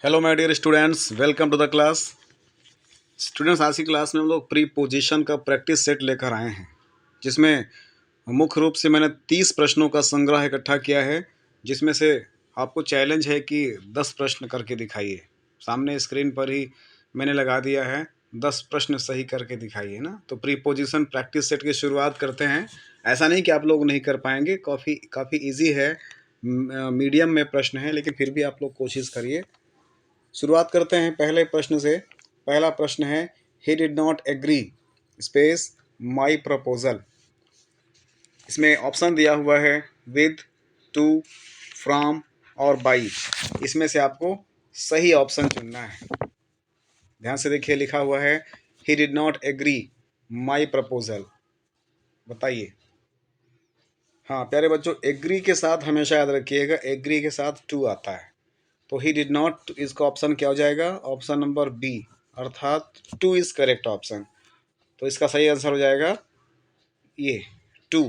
Hello my dear students, welcome to the class. Students, आज की class में हम लोग प्रीपोजिशन का प्रैक्टिस सेट लेकर आए हैं, जिसमें मुख्य रूप से मैंने 30 प्रश्नों का संग्रह इकट्ठा किया है, जिसमें से आपको चैलेंज है कि 10 प्रश्न करके दिखाइए। सामने स्क्रीन पर ही मैंने लगा दिया है, 10 प्रश्न सही करके दिखाइए ना। तो प्रीपोजिशन प्रैक्टिस सेट की शुरुआत करते हैं। ऐसा नहीं कि आप लोग नहीं कर पाएंगे, काफ़ी ईजी है, मीडियम में प्रश्न है, लेकिन फिर भी आप लोग कोशिश करिए। शुरुआत करते हैं पहले प्रश्न से। पहला प्रश्न है, he did not agree space my proposal. इसमें ऑप्शन दिया हुआ है विद, टू, फ्रॉम और बाई। इसमें से आपको सही ऑप्शन चुनना है। ध्यान से देखिए, लिखा हुआ है he did not agree my proposal. बताइए। हाँ प्यारे बच्चों, एग्री के साथ हमेशा याद रखिएगा, एग्री के साथ टू आता है। तो ही डिड नॉट, इसका ऑप्शन क्या हो जाएगा? ऑप्शन नंबर बी, अर्थात टू इज करेक्ट ऑप्शन। तो इसका सही आंसर हो जाएगा ये, टू।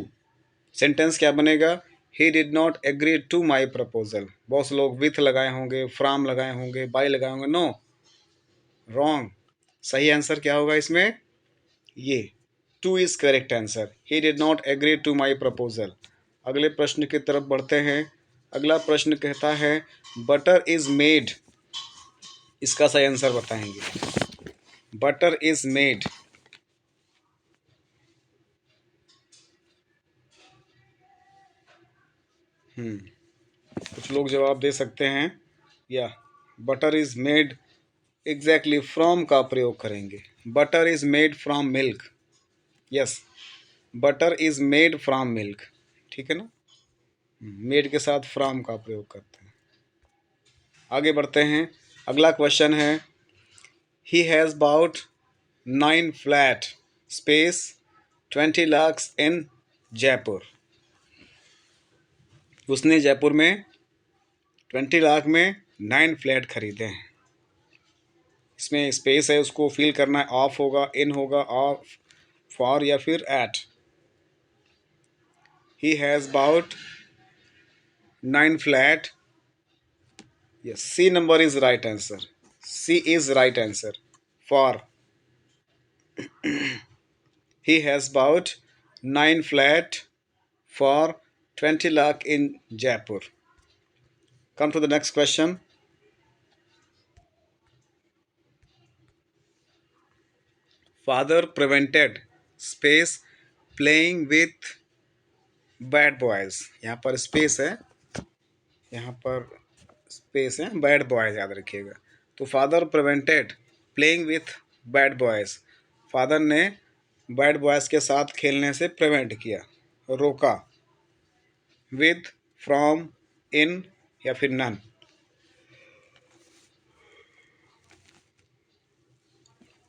सेंटेंस क्या बनेगा? He did not agree to my proposal. बहुत से लोग विथ लगाए होंगे, फ्रॉम लगाए होंगे, बाय लगाए होंगे। No, wrong. सही आंसर क्या होगा इसमें? ये to is correct answer. He did not agree to my proposal. अगले प्रश्न की तरफ बढ़ते हैं। अगला प्रश्न कहता है बटर इज मेड। इसका सही आंसर बताएंगे। Butter is made. कुछ लोग जवाब दे सकते हैं, या butter is made exactly from का प्रयोग करेंगे। Butter is made from milk. Yes, butter is made from milk. ठीक है ना, मेड के साथ फ्रॉम का प्रयोग करते हैं। आगे बढ़ते हैं। अगला क्वेश्चन है, he has bought 9 flat space 20 lakhs in Jaipur. उसने जयपुर में 20 लाख में 9 फ्लैट खरीदे हैं। इसमें स्पेस है, उसको फिल करना है। ऑफ होगा, इन होगा, ऑफ, फॉर या फिर at. He has bought 9 flat. Yes, C number is right answer. C is right answer. For, he has bought 9 flat for 20 lakh in Jaipur. Come to the next question. Father prevented space playing with bad boys. यहाँ पर space है, यहाँ पर space है, bad boys याद रखिएगा। तो father prevented playing with bad boys. Father ने बैड बॉयज के साथ खेलने से प्रिवेंट किया, रोका। विद, फ्रॉम, इन या फिर none.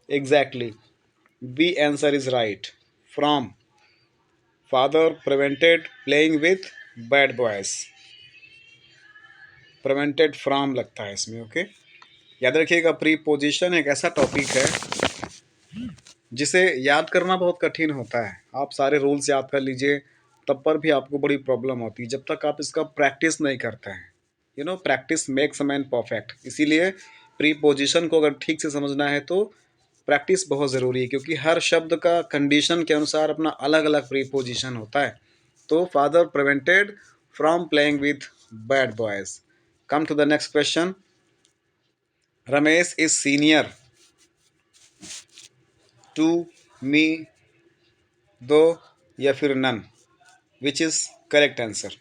Exactly, B answer is right, from. Father prevented playing with bad boys. Prevented from लगता है इसमें। ओके, याद रखिएगा, प्रीपोजिशन एक ऐसा टॉपिक है जिसे याद करना बहुत कठिन होता है। आप सारे रूल्स याद कर लीजिए, तब पर भी आपको बड़ी प्रॉब्लम होती है जब तक आप इसका प्रैक्टिस नहीं करते हैं। Practice makes a man perfect. इसीलिए प्रीपोजिशन को अगर ठीक से समझना है तो प्रैक्टिस बहुत ज़रूरी है, क्योंकि हर शब्द का कंडीशन के अनुसार अपना अलग अलग प्रीपोजिशन होता है। तो father prevented from playing with bad boys. Come to the next question. Ramesh is senior to me, to या फिर none. Which is correct answer?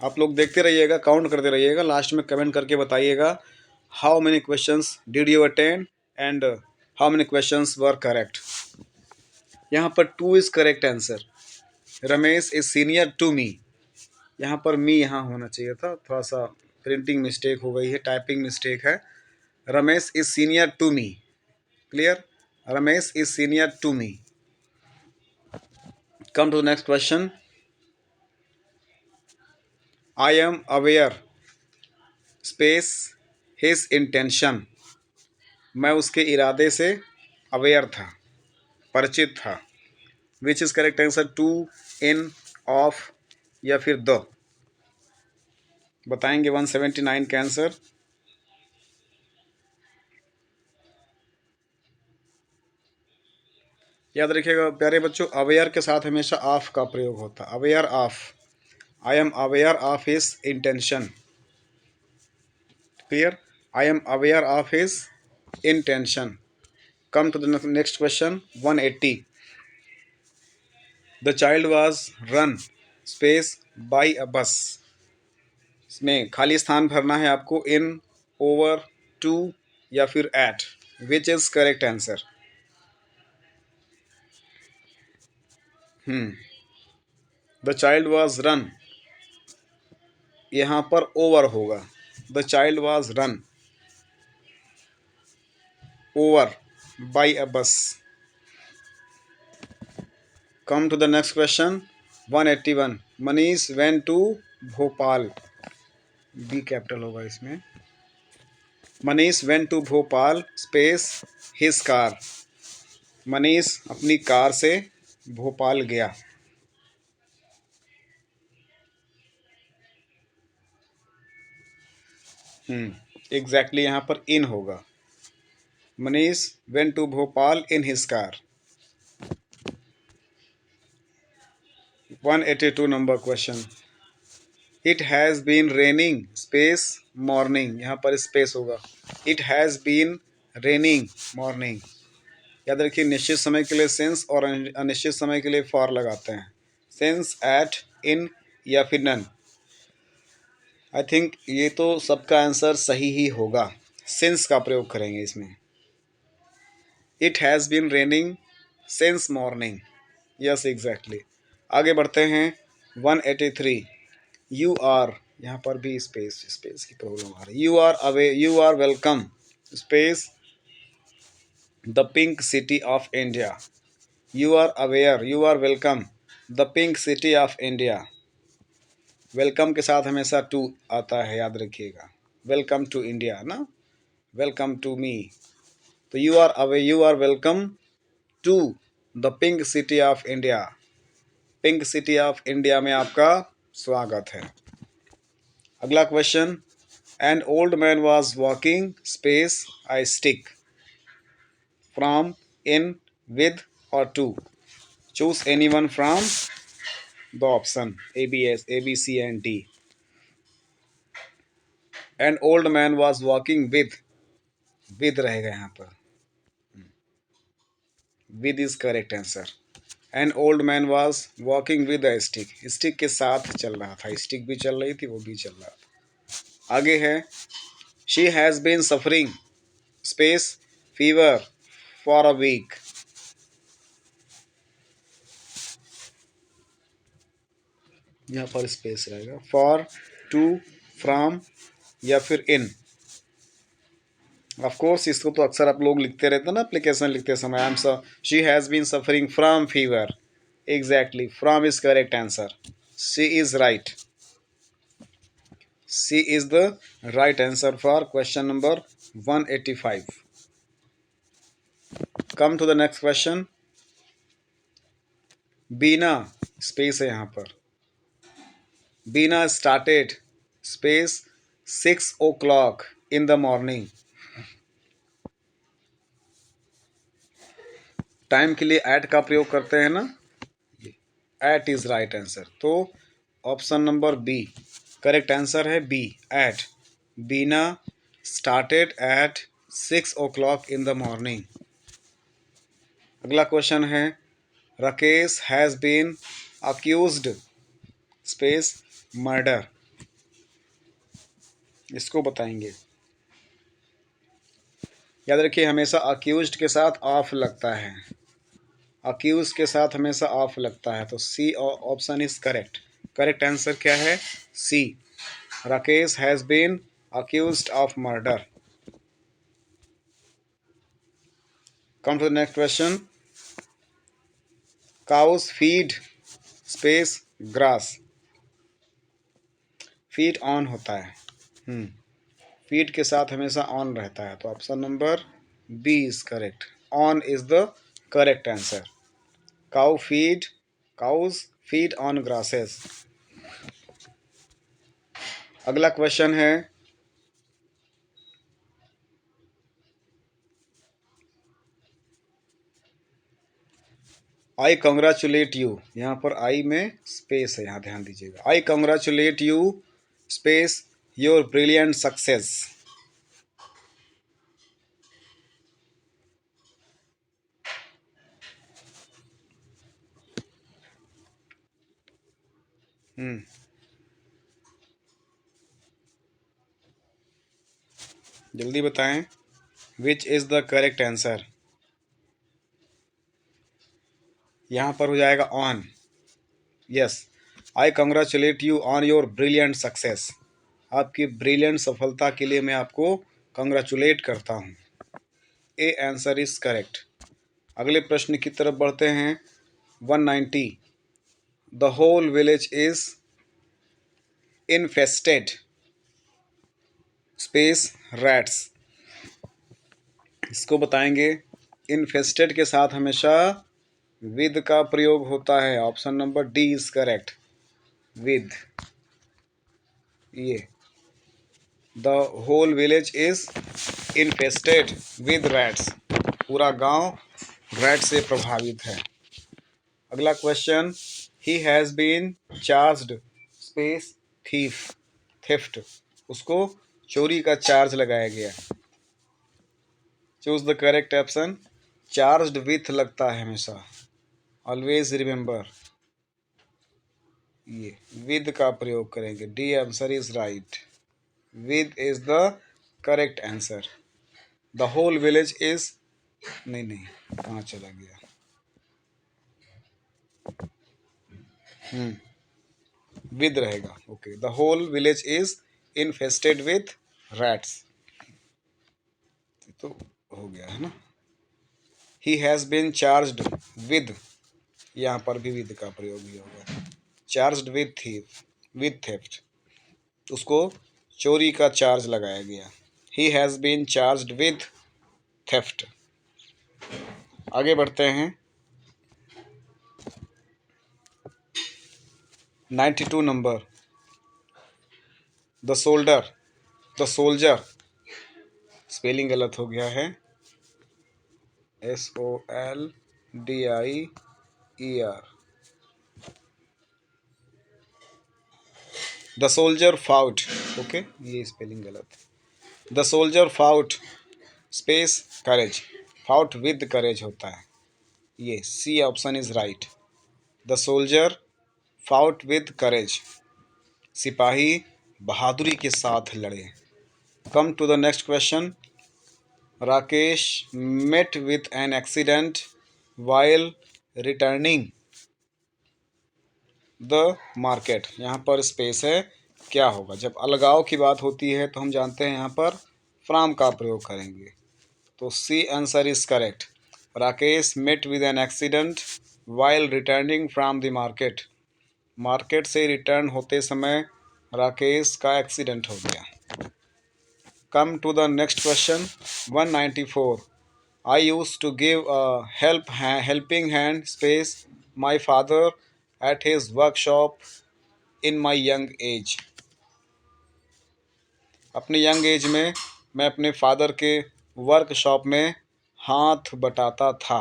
आप लोग देखते रहिएगा, काउंट करते रहिएगा, लास्ट में कमेंट करके बताइएगा how many questions did you attend and how many questions were correct. यहाँ पर to is correct answer. Ramesh is senior to me. यहाँ पर मी यहाँ होना चाहिए था, थोड़ा सा प्रिंटिंग मिस्टेक हो गई है, टाइपिंग मिस्टेक है। Ramesh is senior to me. Clear? Ramesh is senior to me. Come to the next question. I am aware space his intention. मैं उसके इरादे से अवेयर था, परिचित था। Which is correct answer? To, in, of या फिर द। बताएंगे 179 का आंसर। याद रखिएगा प्यारे बच्चों, अवेयर के साथ हमेशा ऑफ का प्रयोग होता है। Aware of, I am aware of his intention. Clear? I am aware of his intention. Come to the next question 180। The child was run space by a bus. इसमें खाली स्थान भरना है आपको, इन, ओवर, टू या फिर at. Which is correct answer? The child was run, यहाँ पर ओवर होगा। The child was run over by a bus. Come to the next question 181। Manish went to Bhopal. B capital होगा इसमें। Manish went to Bhopal space his car. Manish अपनी car से भोपाल गया। Exactly यहाँ पर इन होगा। Manish went to Bhopal in his car. 182 number question. It has been raining space morning. यहाँ पर स्पेस होगा। It has been raining morning. याद रखिए निश्चित समय के लिए सिंस और अनिश्चित समय के लिए फॉर लगाते हैं। सिंस, एट, इन या फिर नन। आई थिंक ये तो सबका आंसर सही ही होगा। सिंस का प्रयोग करेंगे इसमें। It has been raining since morning. Yes exactly. आगे बढ़ते हैं 183। यू आर, यहाँ पर भी स्पेस की प्रॉब्लम आ रही है। You are away, you are welcome space the pink city of India. You are aware, you are welcome the pink city of India. Welcome के साथ हमेशा टू आता है, याद रखिएगा। वेलकम टू इंडिया ना, वेलकम टू मी। तो you are away, you are welcome to the pink city of India. Pink city of India में आपका स्वागत है। अगला क्वेश्चन। An old man was walking space I stick from, in, with और to. Choose any one from the option A B C and D. An old man was walking with रहेगा यहाँ पर। With is correct answer. An old man was walking with a stick. Stick के साथ चल रहा था, stick भी चल रही थी, वो भी चल रहा था। आगे है she has been suffering space fever for a week. यहाँ पर स्पेस रहेगा। फॉर, टू, फ्रॉम या फिर इन। ऑफ कोर्स इसको तो अक्सर आप लोग लिखते रहते हैं ना एप्लीकेशन लिखते समय। I am she has been suffering from fever. Exactly, from is correct answer. She is right. C is the right answer for question number 185। Come to the next question. Beena space है यहाँ पर। Beena started space 6 o'clock in the morning. Time के लिए at का प्रयोग करते हैं ना, एट इज राइट आंसर। तो option number B correct answer है। B, at. Bina started at 6 o'clock in the morning. अगला क्वेश्चन है Rakesh has been accused space murder. इसको बताएंगे। याद रखिए हमेशा अक्यूज्ड के साथ ऑफ लगता है। अक्यूज के साथ हमेशा ऑफ लगता है। तो C option is correct. Correct answer क्या है? C, Rakesh has been accused of murder. Come to the next question. Cows feed space grass. Feed on होता है। फीड के साथ हमेशा ऑन रहता है। तो option number B is correct. On is the correct answer. Cow feed, cows feed on grasses. अगला question है, आई कॉन्ग्रेचुलेट यू, यहाँ पर आई में स्पेस है, यहाँ ध्यान दीजिएगा। I congratulate you space your brilliant success. जल्दी बताएं, which is the correct answer. यहाँ पर हो जाएगा on. Yes, I congratulate you on your brilliant success. आपकी ब्रिलियंट सफलता के लिए मैं आपको कॉन्ग्रेचुलेट करता हूँ। A answer is correct. अगले प्रश्न की तरफ बढ़ते हैं। 190, the whole village is infested space rats. इसको बताएंगे। इनफेस्टेड के साथ हमेशा विद का प्रयोग होता है। Option number D is correct, with. ये the whole village is infested with rats. पूरा गांव रैट से प्रभावित है। अगला question, he has been charged space thief theft. उसको चोरी का चार्ज लगाया गया। Choose the correct option. Charged with लगता है हमेशा, ऑलवेज रिमेंबर। ये विद का प्रयोग करेंगे। D answer is right, with is the correct answer. The whole village is, नहीं, कहाँ चला गया। विद रहेगा। Okay, the whole village is infested with rats. तो हो गया है ना। He has been charged with, यहाँ पर भी विद का प्रयोग भी होगा। Charged with thief, with theft. उसको चोरी का चार्ज लगाया गया। He has been charged with theft. आगे बढ़ते हैं। 92 number, the solder, the soldier. Spelling गलत हो गया है। SOLDIER। The soldier fought. Okay, ये स्पेलिंग गलत है। The soldier fought space courage. Fought with courage होता है। ये C option is right. The soldier fought with courage. सिपाही बहादुरी के साथ लड़े। Come to the next question. Rakesh met with an accident while returning the market. यहाँ पर स्पेस है, क्या होगा। जब अलगाव की बात होती है तो हम जानते हैं यहाँ पर फ्रॉम का प्रयोग करेंगे। तो C answer is correct. Rakesh met with an accident while returning from the market. Market से रिटर्न होते समय राकेश का एक्सीडेंट हो गया। Come to the next question. 194, I use to give helping hand space my father at his workshop in my young age. अपने young age में मैं अपने फादर के वर्कशॉप में हाथ बटाता था।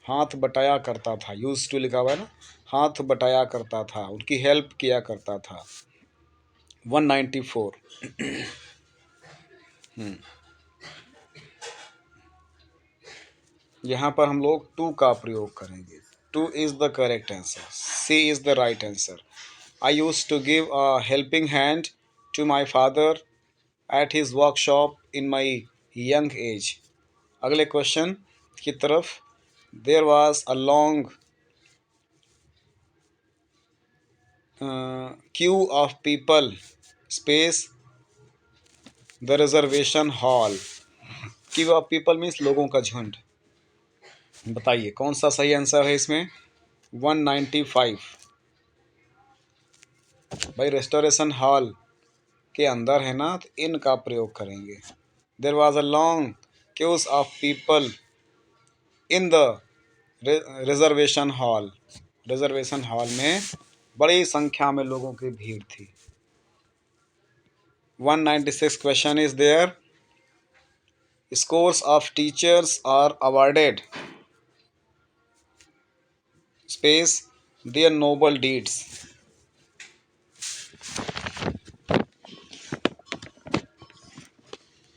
हाथ बटाया करता था, यूज टू लिखा हुआ है ना। हाथ बटाया करता था, उनकी हेल्प किया करता था। 194। यहाँ पर हम लोग टू का प्रयोग करेंगे। To is the correct answer, C is the right answer. I use to give a helping hand to my father at his workshop in my young age. अगले क्वेश्चन की तरफ। There was a long queue of people space the reservation hall. Queue of people means लोगों का झुंड। बताइए कौन सा सही आंसर है इसमें। 195। भाई रेस्टोरेशन हॉल के अंदर है ना, तो इन का प्रयोग करेंगे। There was a long queues of people in the reservation hall. Reservation hall में बड़ी संख्या में लोगों की भीड़ थी। 196 question is there. Scores of teachers are awarded space their noble deeds.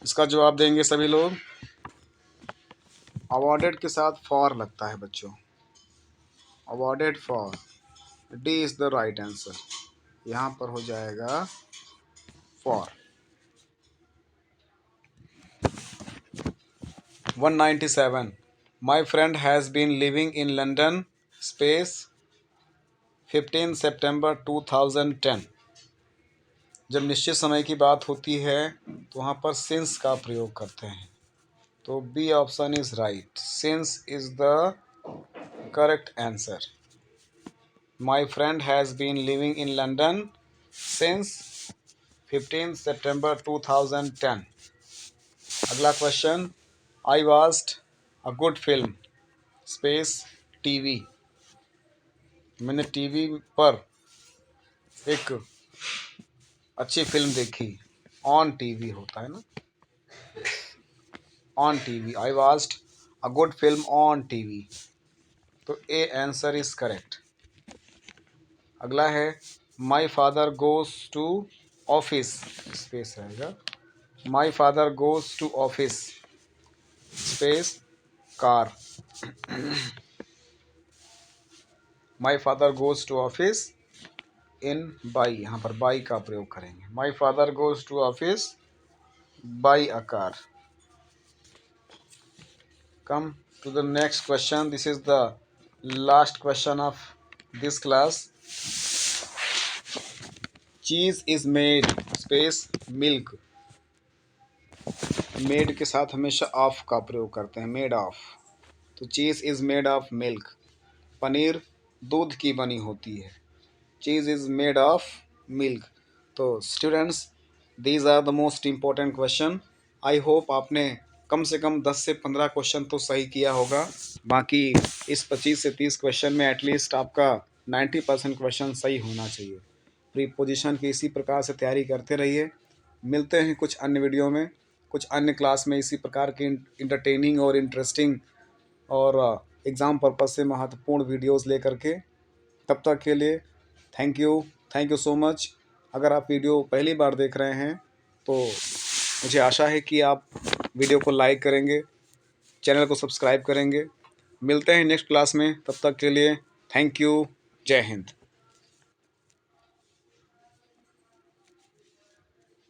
इसका जवाब देंगे सभी लोग। अवॉर्डेड के साथ फॉर लगता है बच्चों, awarded for, D is the right answer. यहाँ पर हो जाएगा for. 197 my friend has been living in London space 15 September 2010। जब निश्चित समय की बात होती है तो वहाँ पर सिंस का प्रयोग करते हैं, तो B option is right, since is the correct answer. My friend has been living in London since 15 September 2010। अगला question, I watched a good film space TV. मैंने टीवी पर एक अच्छी फिल्म देखी, ऑन टीवी होता है ना, on TV. I watched a good film on TV, तो ए आंसर इज करेक्ट। अगला है, my father goes to office, space रहेगा, my father goes to office space car. My father goes to office in by, यहाँ पर by का प्रयोग करेंगे। My father goes to office by a car. Come to the next question, this is the last question of this class. Cheese is made space milk. Made के साथ हमेशा of का प्रयोग करते हैं, मेड ऑफ, तो cheese is made of milk. Paneer दूध की बनी होती है, cheese is made of milk. तो students, these are the most important question. I hope आपने कम से कम 10 से 15 क्वेश्चन तो सही किया होगा। बाकी इस 25 से 30 क्वेश्चन में एटलीस्ट आपका 90% क्वेश्चन सही होना चाहिए। प्रीपोजिशन की इसी प्रकार से तैयारी करते रहिए। मिलते हैं कुछ अन्य वीडियो में, कुछ अन्य क्लास में इसी प्रकार की इंटरटेनिंग और इंटरेस्टिंग और एग्ज़ाम पर्पज़ से महत्वपूर्ण वीडियोस लेकर के। तब तक के लिए थैंक यू सो मच। अगर आप वीडियो पहली बार देख रहे हैं तो मुझे आशा है कि आप वीडियो को लाइक करेंगे, चैनल को सब्सक्राइब करेंगे। मिलते हैं नेक्स्ट क्लास में, तब तक के लिए थैंक यू, जय हिंद।